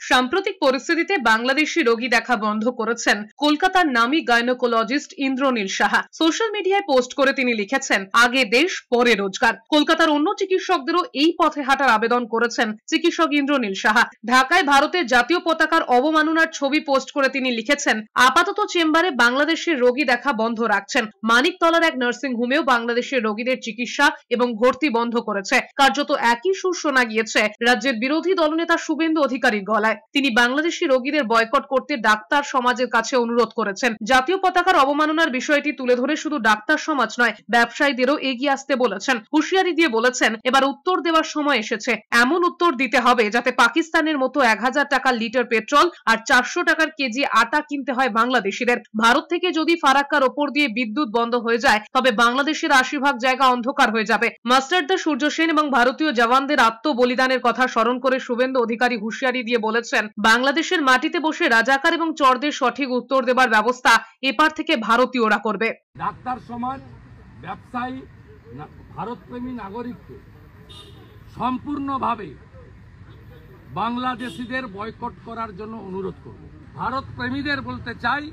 সাম্প্রতিক পরিস্থিতিতে বাংলাদেশি রোগী দেখা বন্ধ করেছেন কলকাতার নামী গাইনোকোলজিস্ট ইন্দ্রনীল সাহা। সোশ্যাল মিডিয়ায় পোস্ট করে তিনি লিখেছেন, আগে দেশ পরে রোজগার। কলকাতার অন্য চিকিৎসকদেরও এই পথে হাঁটার আবেদন করেছেন চিকিৎসক ইন্দ্রনীল সাহা। ঢাকায় ভারতের জাতীয় পতাকার অবমাননার ছবি পোস্ট করে তিনি লিখেছেন, আপাতত চেম্বারে বাংলাদেশের রোগী দেখা বন্ধ রাখছেন। মানিকতলার এক নার্সিং হোমেও বাংলাদেশের রোগীদের চিকিৎসা এবং ভর্তি বন্ধ করেছে। কার্যত একই সুর শোনা গিয়েছে রাজ্যের বিরোধী দলনেতা শুভেন্দু অধিকারীর গলায়। তিনি বাংলাদেশি রোগীদের বয়কট করতে ডাক্তার সমাজের কাছে অনুরোধ করেছেন। জাতীয় পতাকার অবমাননার বিষয়টি তুলে ধরে শুধু ডাক্তার সমাজ নয়, ব্যবসায়ীদেরও এগিয়ে আসতে বলেছেন। হুঁশিয়ারি দিয়ে বলেছেন, এবার উত্তর দেওয়ার সময় এসেছে। এমন উত্তর দিতে হবে যাতে পাকিস্তানের মতো 1000 টাকা লিটার পেট্রোল আর 400 টাকার কেজি আটা কিনতে হয় বাংলাদেশিদের। ভারত থেকে যদি ফারাক্কার ওপর দিয়ে বিদ্যুৎ বন্ধ হয়ে যায়, তবে বাংলাদেশের 80% জায়গা অন্ধকার হয়ে যাবে। মাস্টারদা সূর্য সেন এবং ভারতীয় জওয়ানদের আত্মবলিদানের কথা স্মরণ করে শুভেন্দু অধিকারী হুঁশিয়ারি দিয়ে বলেছেন, বাংলাদেশের মাটিতে বসে রাজাকার এবং চরদের সঠিক উত্তর দেবার ব্যবস্থা এপার থেকে ভারতীয়রা করবে। ডাক্তার সমাজ, ব্যবসায়ী, ভারতপ্রেমী নাগরিককে সম্পূর্ণভাবে বাংলাদেশিদের বয়কট করার জন্য অনুরোধ করব। ভারত প্রেমীদের বলতে চাই,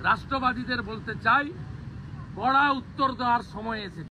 রাষ্ট্রবাদীদের বলতে চাই, কড়া উত্তর দেওয়ার সময় এসেছে।